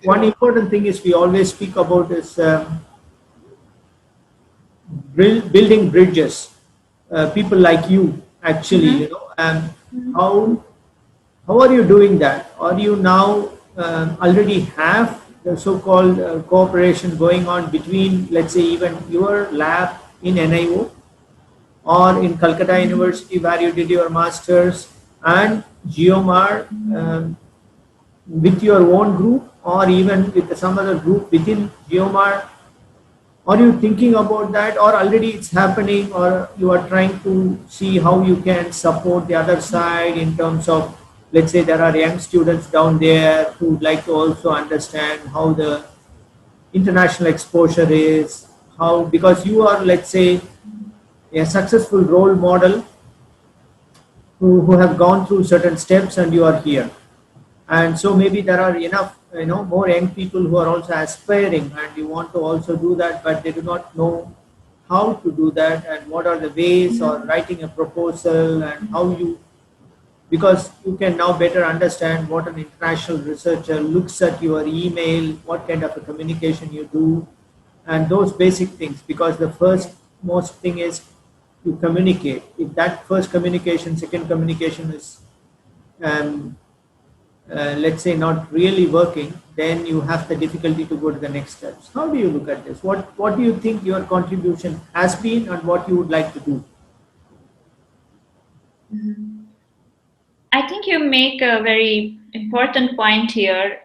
one important thing is we always speak about is building bridges. People like you, actually, you know, and how are you doing that? Are you now already have the so-called cooperation going on between, let's say, even your lab in NIO or in Calcutta University where you did your masters and GeoMar with your own group or even with some other group within GeoMar? Are you thinking about that, or already it's happening, or you are trying to see how you can support the other side in terms of, let's say, there are young students down there who would like to also understand how the international exposure is, how, because you are, let's say, a successful role model who have gone through certain steps and you are here. And so maybe there are enough, you know, more young people who are also aspiring and you want to also do that, but they do not know how to do that and what are the ways, or writing a proposal and how you, because you can now better understand what an international researcher looks at your email, what kind of a communication you do, and those basic things. Because the first most thing is to communicate. If that first communication, second communication is um, let's say not really working, then you have the difficulty to go to the next steps. How do you look at this? What do you think your contribution has been and what you would like to do? I think you make a very important point here,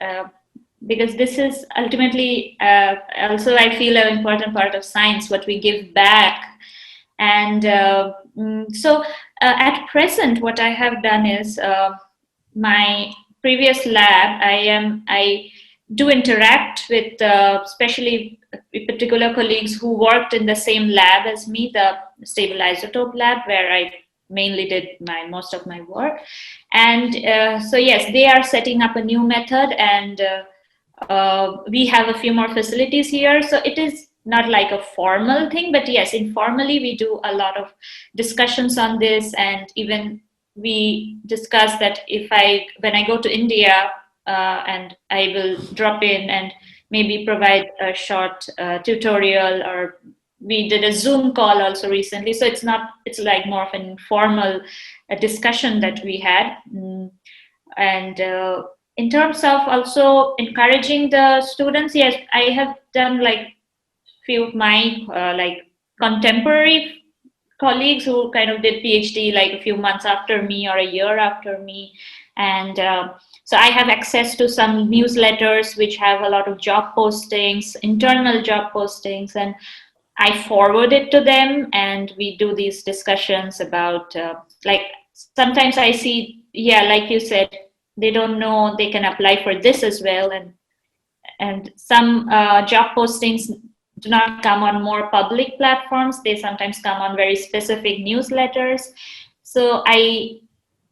because this is ultimately also, I feel, an important part of science, what we give back. And so at present, what I have done is my previous lab, I do interact with especially particular colleagues who worked in the same lab as me, the stable isotope lab, where I mainly did most of my work. And so yes, they are setting up a new method, and we have a few more facilities here. So it is not like a formal thing, but yes, informally we do a lot of discussions on this. And even we discuss that when I go to India, and I will drop in and maybe provide a short tutorial, or we did a Zoom call also recently. So it's like more of an informal discussion that we had. And in terms of also encouraging the students, yes, I have done like few of my like contemporary colleagues who kind of did PhD like a few months after me or a year after me. And so I have access to some newsletters which have a lot of job postings, internal job postings, and I forward it to them, and we do these discussions about like sometimes I see, yeah, like you said, they don't know they can apply for this as well, and some job postings do not come on more public platforms. They sometimes come on very specific newsletters. So I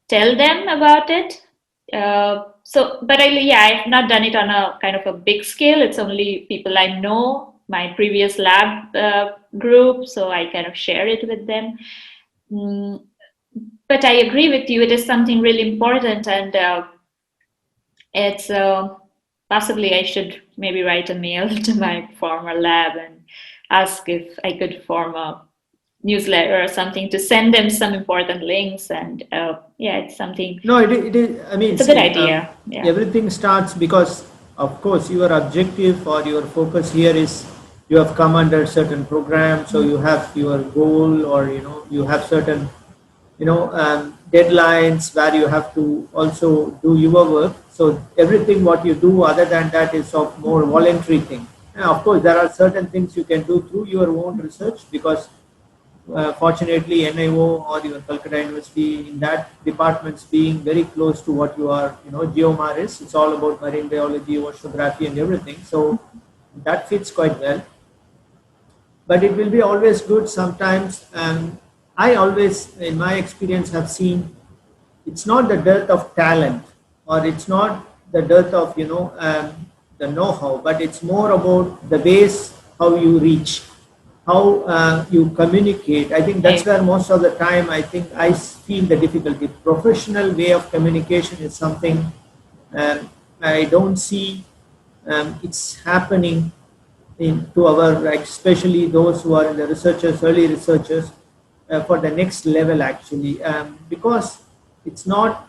tell them about it. But I've not done it on a kind of a big scale. It's only people I know, my previous lab group, so I kind of share it with them. But I agree with you, it is something really important, and it's possibly I should maybe write a mail to my former lab and ask if I could form a newsletter or something to send them some important links. And it's something. No, it is. I mean, it's a good idea. Everything starts because, of course, your objective or your focus here is you have come under certain program, so you have your goal, or you have certain deadlines where you have to also do your work. So everything what you do other than that is of more voluntary thing. And of course, there are certain things you can do through your own research, because fortunately NIO or your Calcutta University in that departments being very close to what you are, GeoMar is. It's all about marine biology, oceanography and everything. So that fits quite well. But it will be always good sometimes. I always, in my experience, have seen it's not the dearth of talent, or it's not the dearth of the know-how, but it's more about the ways how you reach, how you communicate. I think that's where most of the time I feel the difficulty. Professional way of communication is something I don't see it's happening to our, like, especially those who are in the researchers, early researchers, for the next level actually, because it's not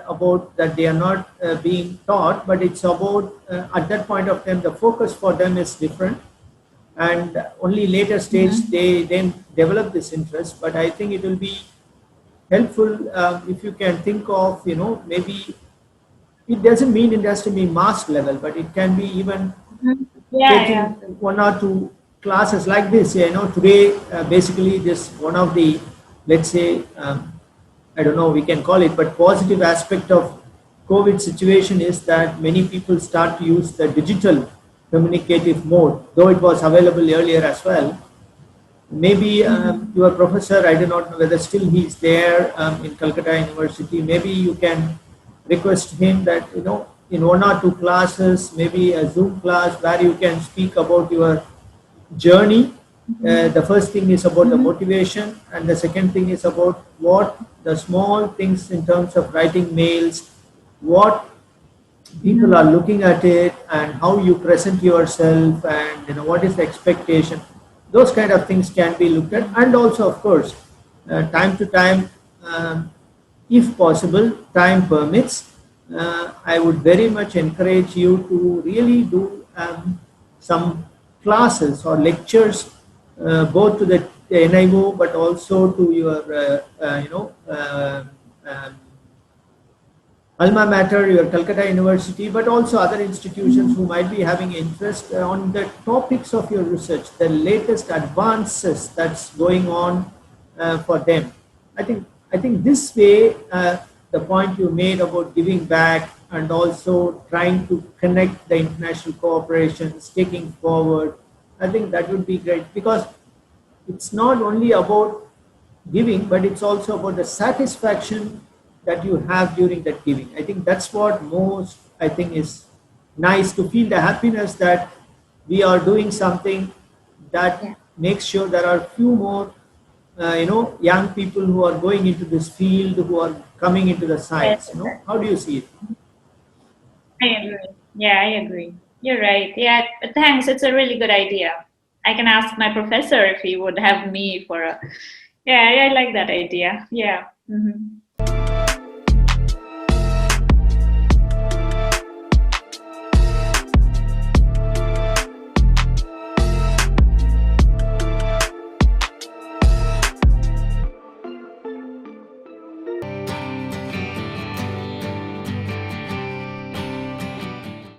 about that they are not being taught, but it's about at that point of time the focus for them is different, and only later stage they then develop this interest. But I think it will be helpful if you can think of, maybe it doesn't mean it has to be mass level, but it can be even Yeah, taking yeah. one or two classes like this. Today, basically, this one of the, let's say, I don't know, we can call it, but positive aspect of COVID situation is that many people start to use the digital communicative mode, though it was available earlier as well. Maybe your professor, I do not know whether still he's there in Calcutta University. Maybe you can request him that, in one or two classes, maybe a Zoom class where you can speak about your journey. The first thing is about the motivation, and the second thing is about what the small things in terms of writing mails, what people are looking at it, and how you present yourself, and what is the expectation. Those kind of things can be looked at, and also, of course, time to time, if possible, time permits, I would very much encourage you to really do some classes or lectures, both to the NIO, but also to your um, alma mater, your Calcutta University, but also other institutions who might be having interest on the topics of your research, the latest advances that's going on for them. I think this way, the point you made about giving back and also trying to connect the international cooperations, taking forward, I think that would be great, because it's not only about giving, but it's also about the satisfaction that you have during that giving. I think that's what most, I think, is nice, to feel the happiness that we are doing something that Yeah. makes sure there are few more, young people who are going into this field, who are coming into the Yes, science. How do you see it? I agree. Yeah, I agree. You're right. Yeah, thanks. It's a really good idea. I can ask my professor if he would have me for a. Yeah, I like that idea. Yeah.